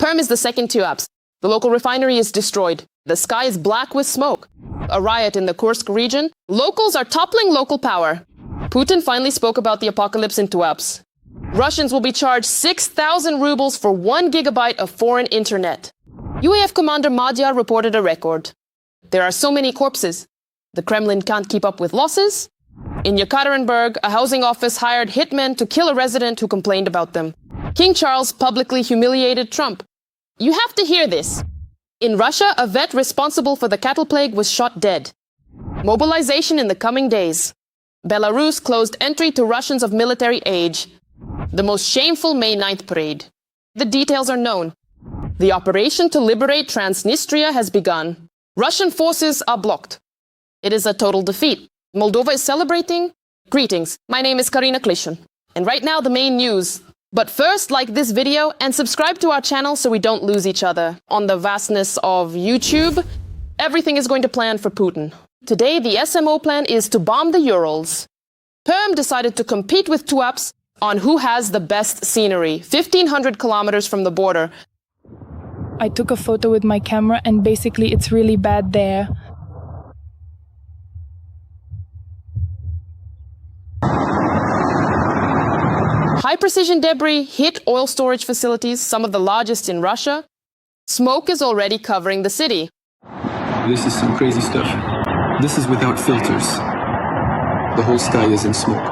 Perm is the second Tuapse. The local refinery is destroyed. The sky is black with smoke. A riot in the Kursk region. Locals are toppling local power. Putin finally spoke about the apocalypse in Tuapse. Russians will be charged 6,000 rubles for 1 gigabyte of foreign internet. UAF commander Madyar reported a record. There are so many corpses. The Kremlin can't keep up with losses. In Yekaterinburg, a housing office hired hitmen to kill a resident who complained about them. King Charles publicly humiliated Trump. You have to hear this. In Russia, a vet responsible for the cattle plague was shot dead. Mobilization in the coming days. Belarus closed entry to Russians of military age. The most shameful May 9th parade. The details are known. The operation to liberate Transnistria has begun. Russian forces are blocked. It is a total defeat. Moldova is celebrating. Greetings, my name is Karina Klishin. And right now, the main news. But first, like this video and subscribe to our channel so we don't lose each other. On the vastness of YouTube, everything is going to plan for Putin. Today, the SMO plan is to bomb the Urals. Perm decided to compete with Tuapse on who has the best scenery, 1,500 kilometers from the border. I took a photo with my camera and basically it's really bad there. High-precision debris hit oil storage facilities, some of the largest in Russia. Smoke is already covering the city. This is some crazy stuff. This is without filters. The whole sky is in smoke.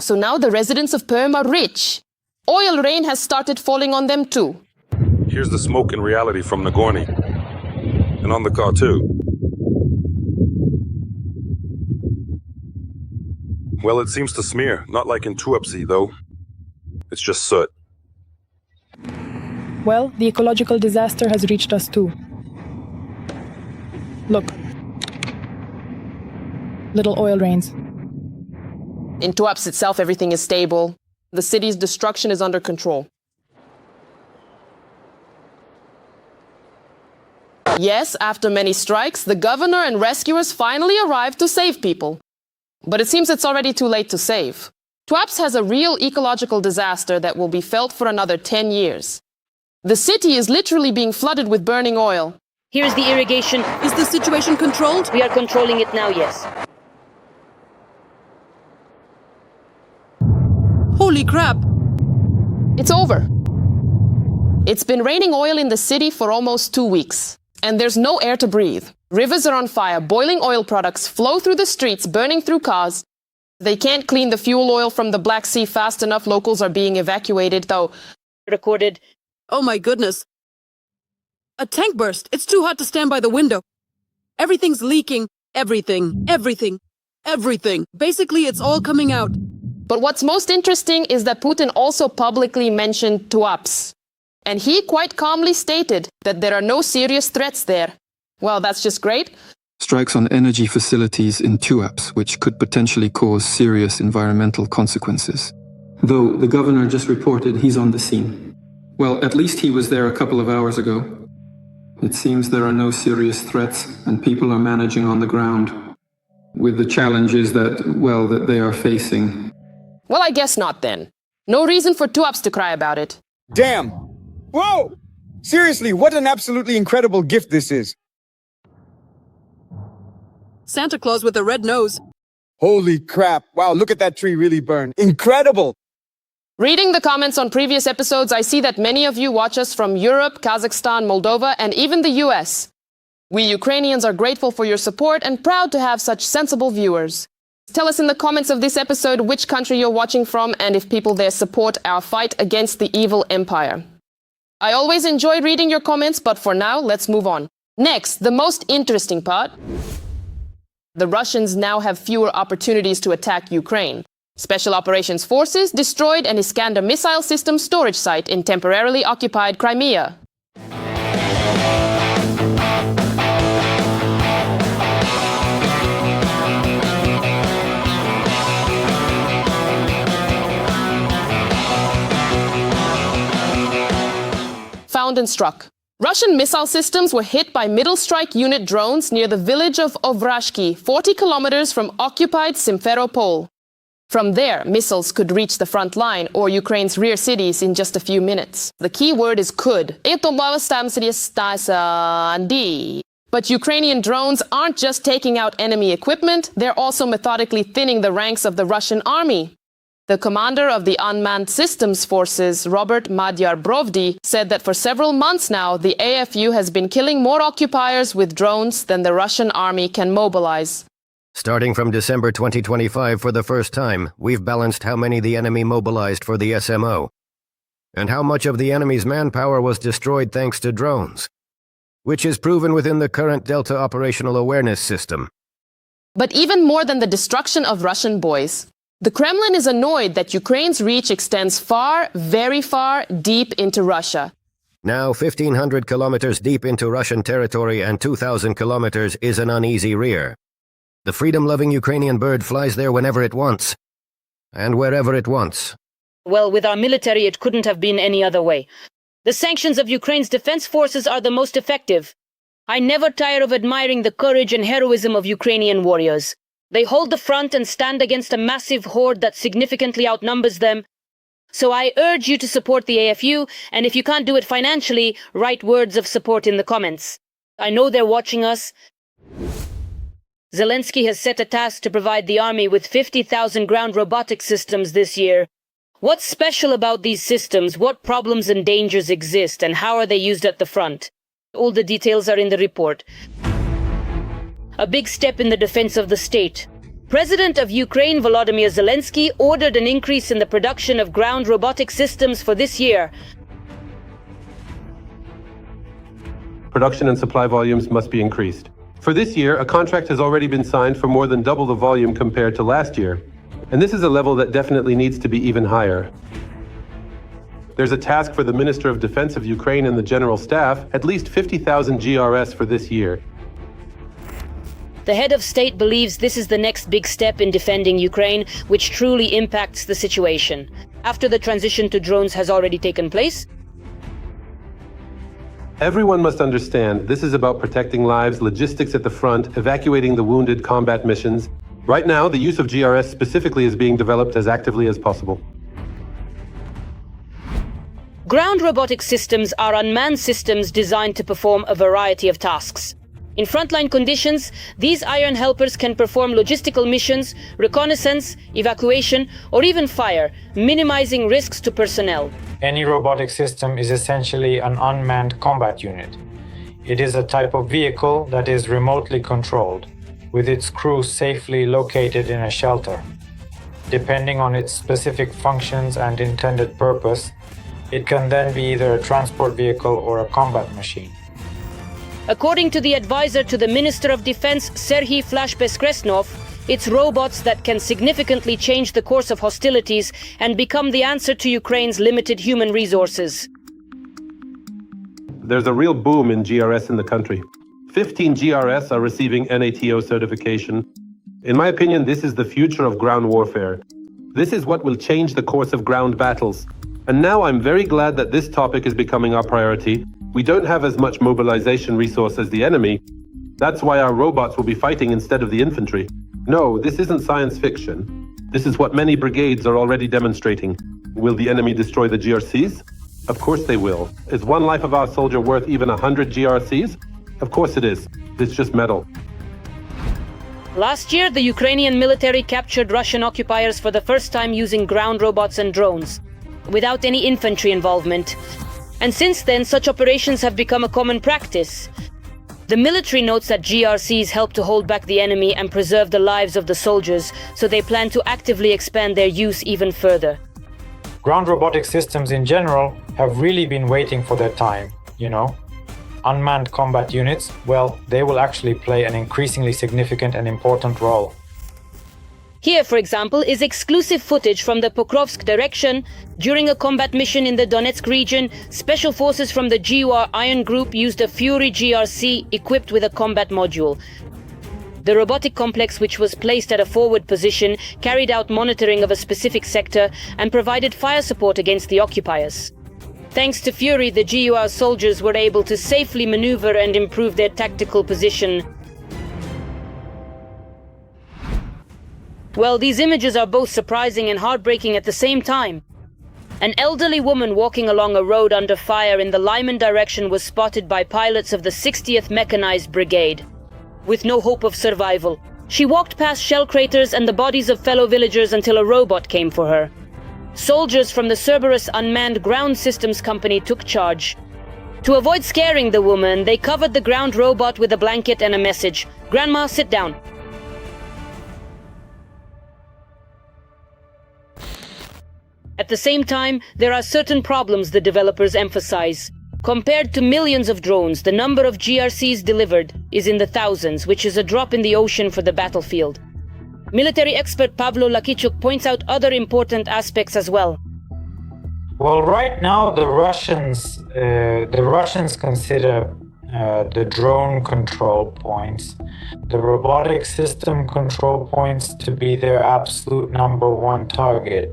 So now the residents of Perm are rich. Oil rain has started falling on them too. Here's the smoke in reality from Nagorny. And on the car too. Well, it seems to smear, not like in Tuapse, though. It's just soot. Well, the ecological disaster has reached us too. Look. Little oil rains. In Tuapse itself, everything is stable. The city's destruction is under control. Yes, after many strikes, the governor and rescuers finally arrived to save people. But it seems it's already too late to save. Tuapse has a real ecological disaster that will be felt for another 10 years. The city is literally being flooded with burning oil. Here's the irrigation. Is the situation controlled? We are controlling it now, yes. Holy crap! It's over. It's been raining oil in the city for almost 2 weeks. And there's no air to breathe. Rivers are on fire, boiling oil products flow through the streets, burning through cars. They can't clean the fuel oil from the Black Sea fast enough. Locals are being evacuated, though. Recorded. Oh my goodness. A tank burst. It's too hot to stand by the window. Everything's leaking. Everything. Basically, it's all coming out. But what's most interesting is that Putin also publicly mentioned Tuapse. And he quite calmly stated that there are no serious threats there. Well, that's just great. Strikes on energy facilities in Tuapse, which could potentially cause serious environmental consequences. Though the governor just reported he's on the scene. Well, at least he was there a couple of hours ago. It seems there are no serious threats and people are managing on the ground with the challenges that they are facing. Well, I guess not then. No reason for Tuapse to cry about it. Damn! Whoa! Seriously, what an absolutely incredible gift this is. Santa Claus with a red nose. Holy crap. Wow, look at that tree really burn. Incredible! Reading the comments on previous episodes, I see that many of you watch us from Europe, Kazakhstan, Moldova, and even the US. We Ukrainians are grateful for your support and proud to have such sensible viewers. Tell us in the comments of this episode which country you're watching from and if people there support our fight against the evil empire. I always enjoy reading your comments, but for now, let's move on. Next, the most interesting part. The Russians now have fewer opportunities to attack Ukraine. Special Operations Forces destroyed an Iskander missile system storage site in temporarily occupied Crimea. Found and struck. Russian missile systems were hit by middle strike unit drones near the village of Ovrashki, 40 kilometers from occupied Simferopol. From there, missiles could reach the front line or Ukraine's rear cities in just a few minutes. The key word is could. But Ukrainian drones aren't just taking out enemy equipment, they're also methodically thinning the ranks of the Russian army. The commander of the Unmanned Systems Forces, Robert Madyar Brovdi, said that for several months now, the AFU has been killing more occupiers with drones than the Russian army can mobilize. Starting from December 2025, for the first time, we've balanced how many the enemy mobilized for the SMO, and how much of the enemy's manpower was destroyed thanks to drones, which is proven within the current Delta operational awareness system. But even more than the destruction of Russian boys, the Kremlin is annoyed that Ukraine's reach extends far, very far, deep into Russia. Now 1,500 kilometers deep into Russian territory and 2,000 kilometers is an uneasy rear. The freedom-loving Ukrainian bird flies there whenever it wants, and wherever it wants. Well, with our military, it couldn't have been any other way. The sanctions of Ukraine's defense forces are the most effective. I never tire of admiring the courage and heroism of Ukrainian warriors. They hold the front and stand against a massive horde that significantly outnumbers them. So I urge you to support the AFU, and if you can't do it financially, write words of support in the comments. I know they're watching us. Zelensky has set a task to provide the army with 50,000 ground robotic systems this year. What's special about these systems? What problems and dangers exist, and how are they used at the front? All the details are in the report. A big step in the defense of the state. President of Ukraine Volodymyr Zelensky ordered an increase in the production of ground robotic systems for this year. Production and supply volumes must be increased. For this year, a contract has already been signed for more than double the volume compared to last year. And this is a level that definitely needs to be even higher. There's a task for the Minister of Defense of Ukraine and the General Staff, at least 50,000 GRS for this year. The head of state believes this is the next big step in defending Ukraine, which truly impacts the situation. After the transition to drones has already taken place, everyone must understand this is about protecting lives, logistics at the front, evacuating the wounded, combat missions. Right now, the use of GRS specifically is being developed as actively as possible. ground robotic systems are unmanned systems designed to perform a variety of tasks. In frontline conditions, these iron helpers can perform logistical missions, reconnaissance, evacuation, or even fire, minimizing risks to personnel. Any robotic system is essentially an unmanned combat unit. It is a type of vehicle that is remotely controlled, with its crew safely located in a shelter. Depending on its specific functions and intended purpose, it can then be either a transport vehicle or a combat machine. According to the advisor to the Minister of Defense, Serhiy Flashbeskresnov, it's robots that can significantly change the course of hostilities and become the answer to Ukraine's limited human resources. There's a real boom in GRS in the country. 15 GRS are receiving NATO certification. In my opinion, this is the future of ground warfare. This is what will change the course of ground battles. And now I'm very glad that this topic is becoming our priority. We don't have as much mobilization resource as the enemy. That's why our robots will be fighting instead of the infantry. No, this isn't science fiction. This is what many brigades are already demonstrating. Will the enemy destroy the GRCs? Of course they will. Is one life of our soldier worth even 100 GRCs? Of course it is. It's just metal. Last year, the Ukrainian military captured Russian occupiers for the first time using ground robots and drones, without any infantry involvement. And since then, such operations have become a common practice. The military notes that GRCs help to hold back the enemy and preserve the lives of the soldiers, so they plan to actively expand their use even further. Ground robotic systems in general have really been waiting for their time, you know. Unmanned combat units, well, they will actually play an increasingly significant and important role. Here, for example, is exclusive footage from the Pokrovsk direction. During a combat mission in the Donetsk region, special forces from the GUR Iron Group used a Fury GRC equipped with a combat module. The robotic complex, which was placed at a forward position, carried out monitoring of a specific sector and provided fire support against the occupiers. Thanks to Fury, the GUR soldiers were able to safely maneuver and improve their tactical position. Well, these images are both surprising and heartbreaking at the same time. An elderly woman walking along a road under fire in the Lyman direction was spotted by pilots of the 60th Mechanized Brigade. With no hope of survival, she walked past shell craters and the bodies of fellow villagers until a robot came for her. Soldiers from the Cerberus Unmanned Ground Systems Company took charge. To avoid scaring the woman, they covered the ground robot with a blanket and a message. "Grandma, sit down." At the same time, there are certain problems the developers emphasize. Compared to millions of drones, the number of GRCs delivered is in the thousands, which is a drop in the ocean for the battlefield. Military expert Pavlo Lakichuk points out other important aspects as well. Well, right now the Russians consider the drone control points, the robotic system control points to be their absolute number one target.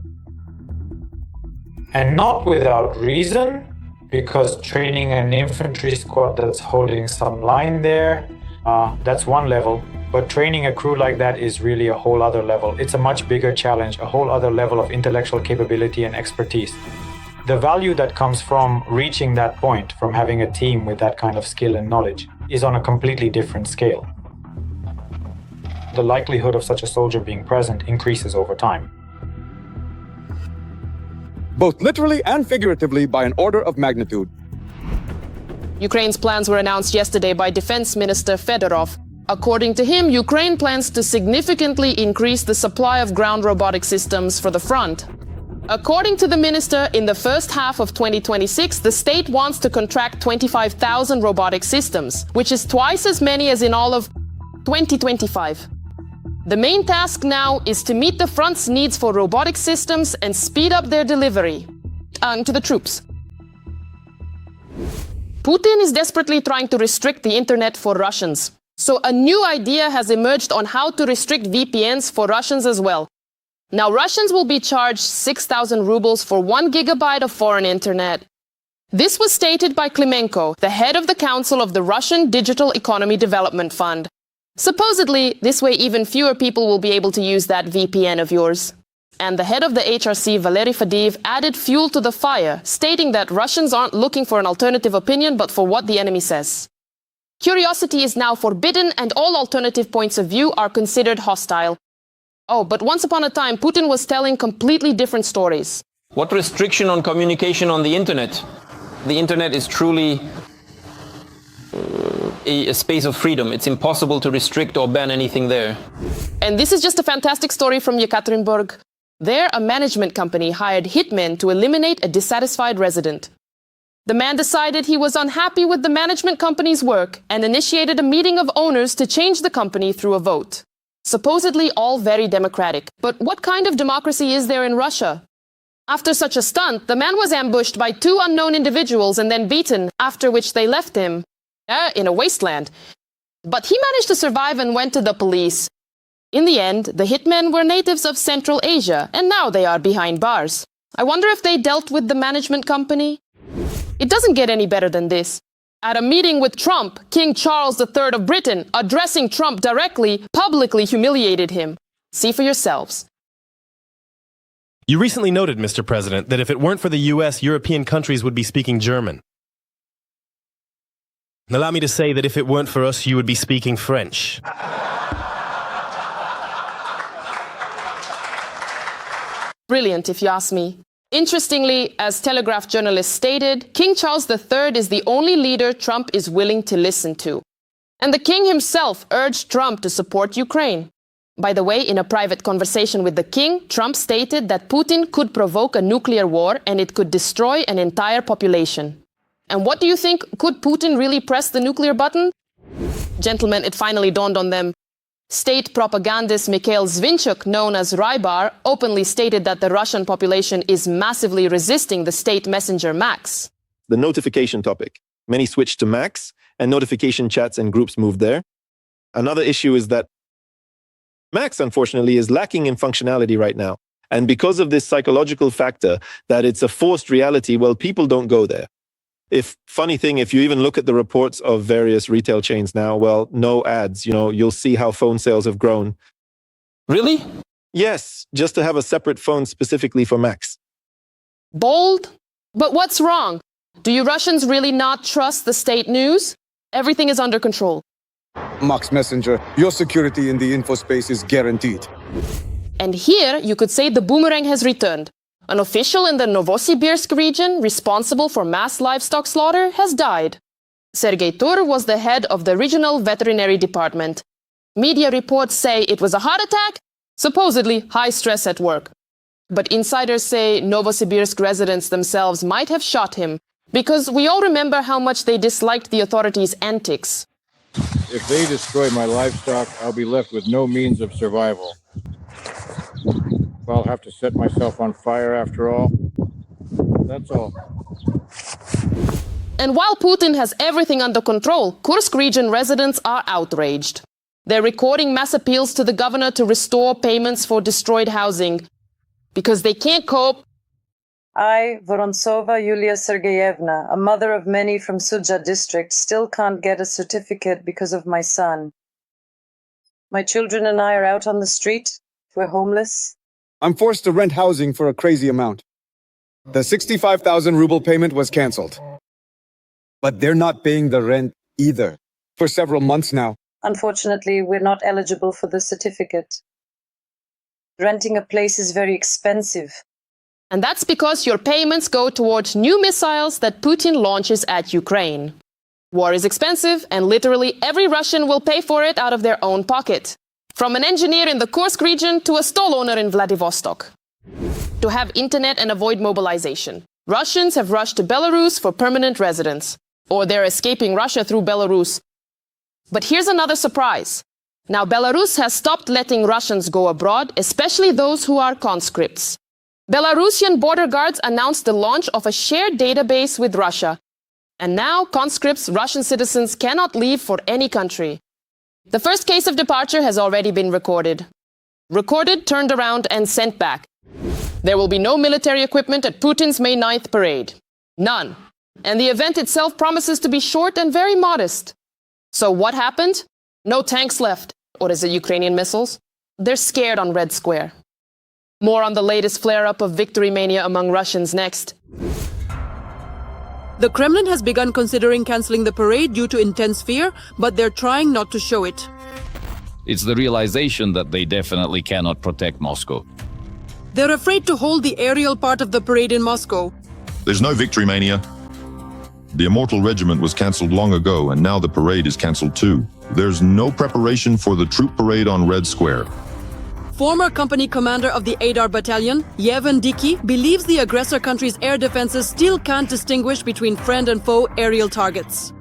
And not without reason, because training an infantry squad that's holding some line there, that's one level. But training a crew like that is really a whole other level. It's a much bigger challenge, a whole other level of intellectual capability and expertise. The value that comes from reaching that point, from having a team with that kind of skill and knowledge, is on a completely different scale. The likelihood of such a soldier being present increases over time. Both literally and figuratively by an order of magnitude. Ukraine's plans were announced yesterday by Defense Minister Fedorov. According to him, Ukraine plans to significantly increase the supply of ground robotic systems for the front. According to the minister, in the first half of 2026, the state wants to contract 25,000 robotic systems, which is twice as many as in all of 2025. The main task now is to meet the front's needs for robotic systems and speed up their delivery to the troops. Putin is desperately trying to restrict the internet for Russians. So a new idea has emerged on how to restrict VPNs for Russians as well. Now Russians will be charged 6,000 rubles for 1 gigabyte of foreign internet. This was stated by Klimenko, the head of the Council of the Russian Digital Economy Development Fund. Supposedly, this way even fewer people will be able to use that VPN of yours. And the head of the HRC, Valery Fadiev, added fuel to the fire, stating that Russians aren't looking for an alternative opinion but for what the enemy says. Curiosity is now forbidden and all alternative points of view are considered hostile. Oh, but once upon a time, Putin was telling completely different stories. What restriction on communication on the internet? The internet is truly a space of freedom. It's impossible to restrict or ban anything there. And this is just a fantastic story from Yekaterinburg. There, a management company hired hitmen to eliminate a dissatisfied resident. The man decided he was unhappy with the management company's work and initiated a meeting of owners to change the company through a vote. Supposedly all very democratic. But what kind of democracy is there in Russia? After such a stunt, the man was ambushed by 2 unknown individuals and then beaten, after which they left him in a wasteland. But he managed to survive and went to the police. In the end, the hitmen were natives of Central Asia, and now they are behind bars. I wonder if they dealt with the management company? It doesn't get any better than this. At a meeting with Trump, King Charles III of Britain, addressing Trump directly, publicly humiliated him. See for yourselves. You recently noted, Mr. President, that if it weren't for the US, European countries would be speaking German. Allow me to say that if it weren't for us, you would be speaking French. Brilliant, if you ask me. Interestingly, as Telegraph journalists stated, King Charles III is the only leader Trump is willing to listen to. And the king himself urged Trump to support Ukraine. By the way, in a private conversation with the king, Trump stated that Putin could provoke a nuclear war and it could destroy an entire population. And what do you think? Could Putin really press the nuclear button? Gentlemen, it finally dawned on them. State propagandist Mikhail Zvinchuk, known as Rybar, openly stated that the Russian population is massively resisting the state messenger Max. The notification topic. Many switched to Max, and notification chats and groups moved there. Another issue is that Max, unfortunately, is lacking in functionality right now, And because of this psychological factor, that it's a forced reality, well, people don't go there. Funny thing, if you even look at the reports of various retail chains now, well, no ads, you'll see how phone sales have grown. Really? Yes, just to have a separate phone specifically for Macs. Bold? But what's wrong? Do you Russians really not trust the state news? Everything is under control. Max Messenger, your security in the info space is guaranteed. And here, you could say the boomerang has returned. An official in the Novosibirsk region responsible for mass livestock slaughter has died. Sergei Tur was the head of the regional veterinary department. Media reports say it was a heart attack, supposedly high stress at work. But insiders say Novosibirsk residents themselves might have shot him, because we all remember how much they disliked the authorities' antics. If they destroy my livestock, I'll be left with no means of survival. I'll have to set myself on fire after all. That's all. And while Putin has everything under control, Kursk region residents are outraged. They're recording mass appeals to the governor to restore payments for destroyed housing, because they can't cope. I, Vorontsova Yulia Sergeyevna, a mother of many from Sudzha district, still can't get a certificate because of my son. My children and I are out on the street. We're homeless. I'm forced to rent housing for a crazy amount. The 65,000 ruble payment was cancelled. But they're not paying the rent either, for several months now. Unfortunately, we're not eligible for the certificate. Renting a place is very expensive. And that's because your payments go towards new missiles that Putin launches at Ukraine. War is expensive, and literally every Russian will pay for it out of their own pocket. From an engineer in the Kursk region to a stall owner in Vladivostok. To have internet and avoid mobilization, Russians have rushed to Belarus for permanent residence. Or they're escaping Russia through Belarus. But here's another surprise. Now Belarus has stopped letting Russians go abroad, especially those who are conscripts. Belarusian border guards announced the launch of a shared database with Russia. And now conscripts, Russian citizens, cannot leave for any country. The first case of departure has already been recorded. Recorded, turned around, and sent back. There will be no military equipment at Putin's May 9th parade. None. And the event itself promises to be short and very modest. So what happened? No tanks left. Or is it Ukrainian missiles? They're scared on Red Square. More on the latest flare-up of victory mania among Russians next. The Kremlin has begun considering cancelling the parade due to intense fear, but they're trying not to show it. It's the realization that they definitely cannot protect Moscow. They're afraid to hold the aerial part of the parade in Moscow. There's no victory mania. The Immortal Regiment was cancelled long ago, and now the parade is cancelled too. There's no preparation for the troop parade on Red Square. Former company commander of the Adar battalion, Yevhen Diki, believes the aggressor country's air defenses still can't distinguish between friend and foe aerial targets.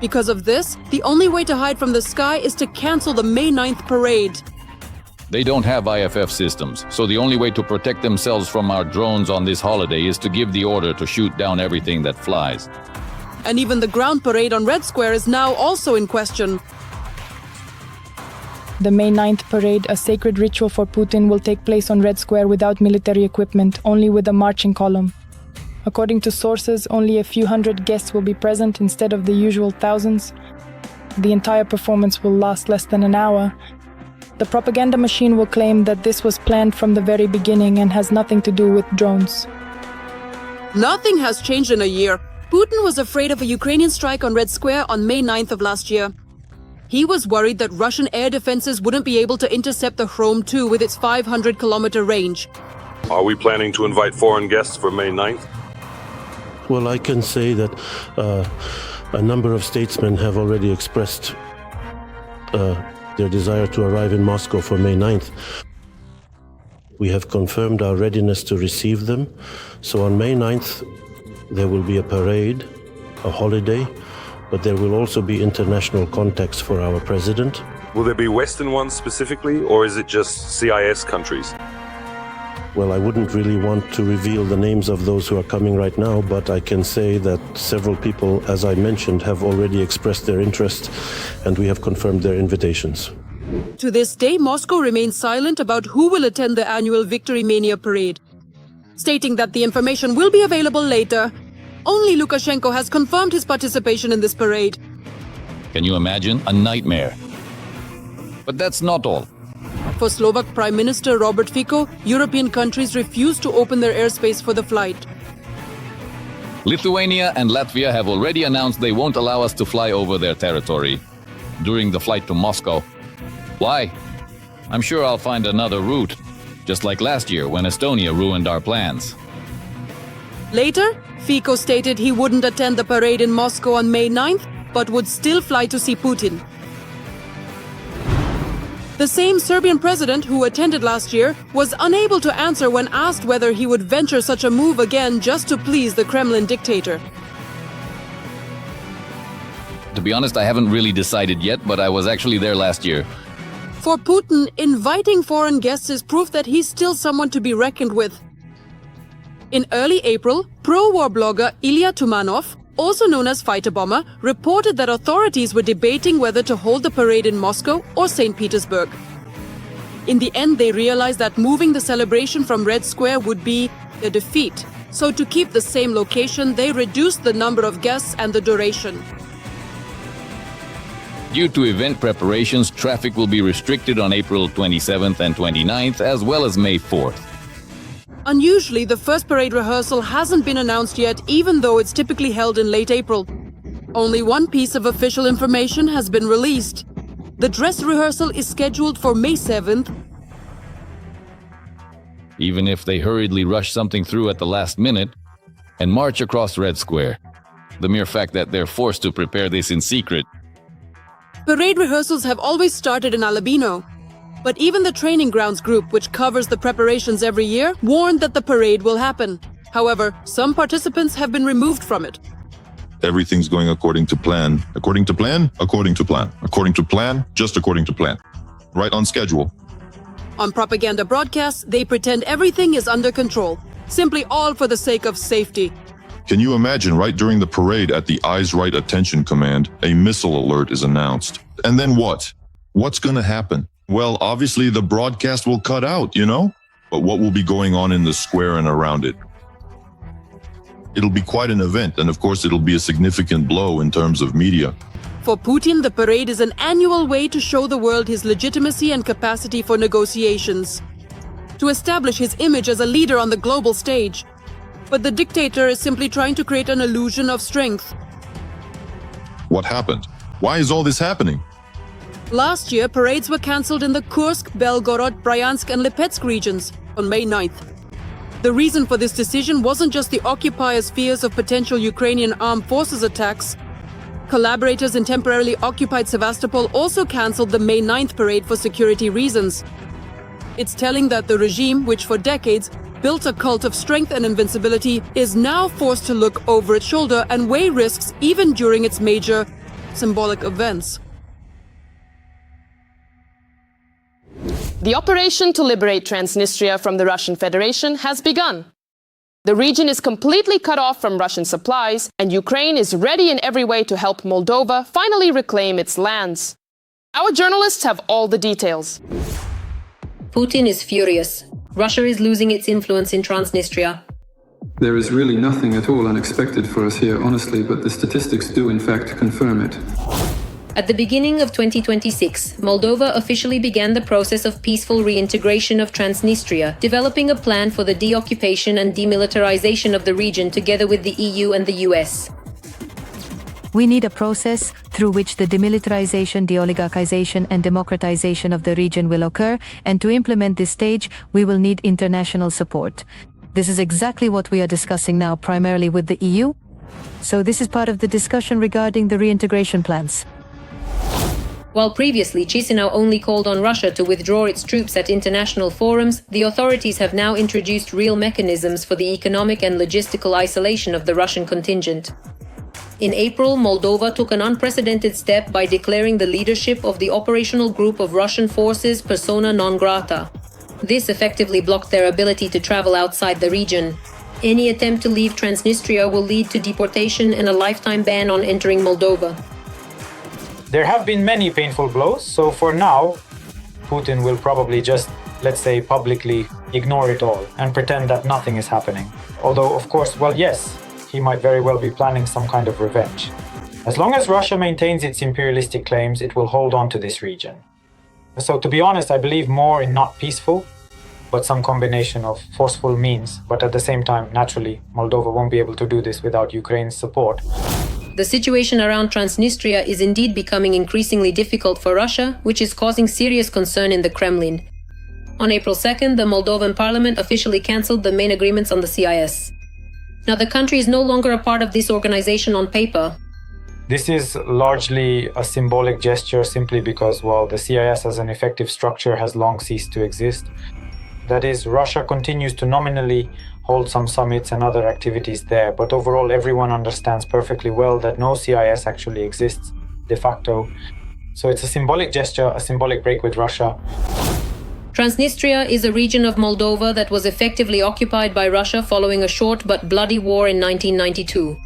Because of this, the only way to hide from the sky is to cancel the May 9th parade. They don't have IFF systems, so the only way to protect themselves from our drones on this holiday is to give the order to shoot down everything that flies. And even the ground parade on Red Square is now also in question. The May 9th parade, a sacred ritual for Putin, will take place on Red Square without military equipment, only with a marching column. According to sources, only a few hundred guests will be present instead of the usual thousands. The entire performance will last less than an hour. The propaganda machine will claim that this was planned from the very beginning and has nothing to do with drones. Nothing has changed in a year. Putin was afraid of a Ukrainian strike on Red Square on May 9th of last year. He was worried that Russian air defenses wouldn't be able to intercept the Chrome 2 with its 500-kilometer range. Are we planning to invite foreign guests for May 9th? Well, I can say that a number of statesmen have already expressed their desire to arrive in Moscow for May 9th. We have confirmed our readiness to receive them. So on May 9th, there will be a parade, a holiday, but there will also be international context for our president. Will there be Western ones specifically, or is it just CIS countries? Well, I wouldn't really want to reveal the names of those who are coming right now, but I can say that several people, as I mentioned, have already expressed their interest, and we have confirmed their invitations. To this day, Moscow remains silent about who will attend the annual Victory Mania parade, stating that the information will be available later. Only Lukashenko has confirmed his participation in this parade. Can you imagine? A nightmare. But that's not all. For Slovak Prime Minister Robert Fico, European countries refuse to open their airspace for the flight. Lithuania and Latvia have already announced they won't allow us to fly over their territory during the flight to Moscow. Why? I'm sure I'll find another route, just like last year when Estonia ruined our plans. Later, Fico stated he wouldn't attend the parade in Moscow on May 9th, but would still fly to see Putin. The same Serbian president who attended last year was unable to answer when asked whether he would venture such a move again just to please the Kremlin dictator. To be honest, I haven't really decided yet, but I was actually there last year. For Putin, inviting foreign guests is proof that he's still someone to be reckoned with. In early April, pro-war blogger Ilya Tumanov, also known as Fighter Bomber, reported that authorities were debating whether to hold the parade in Moscow or St. Petersburg. In the end, they realized that moving the celebration from Red Square would be a defeat. So to keep the same location, they reduced the number of guests and the duration. Due to event preparations, traffic will be restricted on April 27th and 29th, as well as May 4th. Unusually, the first parade rehearsal hasn't been announced yet, even though it's typically held in late April. Only one piece of official information has been released. The dress rehearsal is scheduled for May 7th. Even if they hurriedly rush something through at the last minute and march across Red Square, the mere fact that they're forced to prepare this in secret. Parade rehearsals have always started in Alabino. But even the training grounds group, which covers the preparations every year, warned that the parade will happen. However, some participants have been removed from it. Everything's going according to plan. According to plan? According to plan. According to plan? Just according to plan. Right on schedule. On propaganda broadcasts, they pretend everything is under control, simply all for the sake of safety. Can you imagine right during the parade at the Eyes Right Attention Command, a missile alert is announced? And then what? What's going to happen? Well, obviously the broadcast will cut out, you know? But what will be going on in the square and around it? It'll be quite an event, and of course it'll be a significant blow in terms of media. For Putin, the parade is an annual way to show the world his legitimacy and capacity for negotiations, to establish his image as a leader on the global stage. But the dictator is simply trying to create an illusion of strength. What happened? Why is all this happening? Last year, parades were cancelled in the Kursk, Belgorod, Bryansk and Lipetsk regions on May 9th. The reason for this decision wasn't just the occupiers' fears of potential Ukrainian Armed Forces attacks. Collaborators in temporarily occupied Sevastopol also cancelled the May 9th parade for security reasons. It's telling that the regime, which for decades built a cult of strength and invincibility, is now forced to look over its shoulder and weigh risks even during its major symbolic events. The operation to liberate Transnistria from the Russian Federation has begun. The region is completely cut off from Russian supplies, and Ukraine is ready in every way to help Moldova finally reclaim its lands. Our journalists have all the details. Putin is furious. Russia is losing its influence in Transnistria. There is really nothing at all unexpected for us here, honestly, but the statistics do in fact confirm it. At the beginning of 2026, Moldova officially began the process of peaceful reintegration of Transnistria, developing a plan for the deoccupation and demilitarization of the region together with the EU and the US. We need a process through which the demilitarization, deoligarchization and democratization of the region will occur, and to implement this stage, we will need international support. This is exactly what we are discussing now, primarily with the EU. So this is part of the discussion regarding the reintegration plans. While previously Chisinau only called on Russia to withdraw its troops at international forums, the authorities have now introduced real mechanisms for the economic and logistical isolation of the Russian contingent. In April, Moldova took an unprecedented step by declaring the leadership of the operational group of Russian forces persona non grata. This effectively blocked their ability to travel outside the region. Any attempt to leave Transnistria will lead to deportation and a lifetime ban on entering Moldova. There have been many painful blows, so for now, Putin will probably just, let's say, publicly ignore it all and pretend that nothing is happening. Although, of course, well, yes, he might very well be planning some kind of revenge. As long as Russia maintains its imperialistic claims, it will hold on to this region. So, to be honest, I believe more in not peaceful, but some combination of forceful means. But at the same time, naturally, Moldova won't be able to do this without Ukraine's support. The situation around Transnistria is indeed becoming increasingly difficult for Russia, which is causing serious concern in the Kremlin. On April 2nd, the Moldovan parliament officially cancelled the main agreements on the CIS. Now, the country is no longer a part of this organization on paper. This is largely a symbolic gesture simply because, well, the CIS as an effective structure has long ceased to exist. That is, Russia continues to nominally hold some summits and other activities there, but overall everyone understands perfectly well that no CIS actually exists de facto. So it's a symbolic gesture, a symbolic break with Russia. Transnistria is a region of Moldova that was effectively occupied by Russia following a short but bloody war in 1992.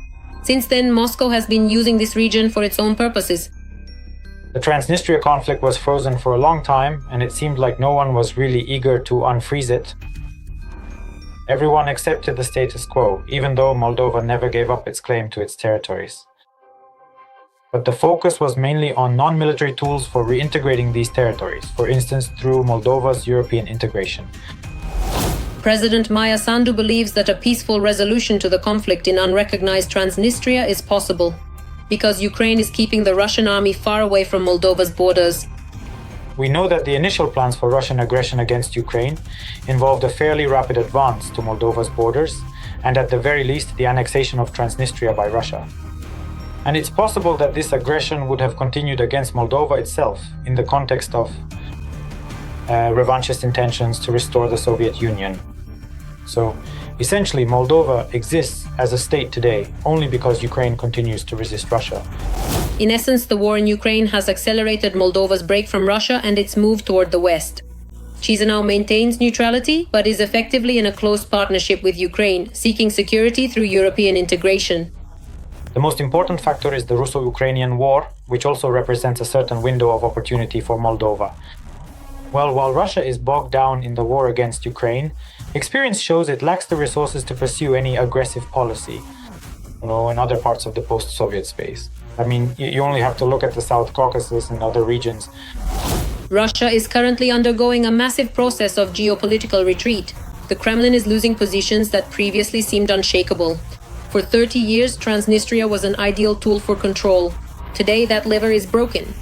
Since then, Moscow has been using this region for its own purposes. The Transnistria conflict was frozen for a long time, and it seemed like no one was really eager to unfreeze it. Everyone accepted the status quo, even though Moldova never gave up its claim to its territories. But the focus was mainly on non-military tools for reintegrating these territories, for instance through Moldova's European integration. President Maia Sandu believes that a peaceful resolution to the conflict in unrecognized Transnistria is possible, because Ukraine is keeping the Russian army far away from Moldova's borders. We know that the initial plans for Russian aggression against Ukraine involved a fairly rapid advance to Moldova's borders, and at the very least the annexation of Transnistria by Russia. And it's possible that this aggression would have continued against Moldova itself in the context of revanchist intentions to restore the Soviet Union. So, essentially, Moldova exists as a state today only because Ukraine continues to resist Russia. In essence, the war in Ukraine has accelerated Moldova's break from Russia and its move toward the West. Chisinau maintains neutrality, but is effectively in a close partnership with Ukraine, seeking security through European integration. The most important factor is the Russo-Ukrainian war, which also represents a certain window of opportunity for Moldova. Well, while Russia is bogged down in the war against Ukraine, experience shows it lacks the resources to pursue any aggressive policy, in other parts of the post-Soviet space. I mean, you only have to look at the South Caucasus and other regions. Russia is currently undergoing a massive process of geopolitical retreat. The Kremlin is losing positions that previously seemed unshakable. For 30 years, Transnistria was an ideal tool for control. Today, that lever is broken.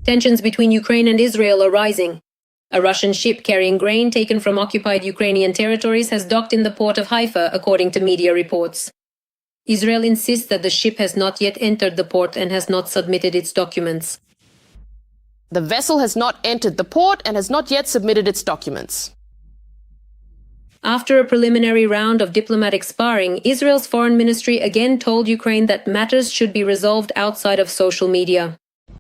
Tensions between Ukraine and Israel are rising. A Russian ship carrying grain taken from occupied Ukrainian territories has docked in the port of Haifa, according to media reports. Israel insists that the ship has not yet entered the port and has not submitted its documents. The vessel has not entered the port and has not yet submitted its documents. After a preliminary round of diplomatic sparring, Israel's foreign ministry again told Ukraine that matters should be resolved outside of social media.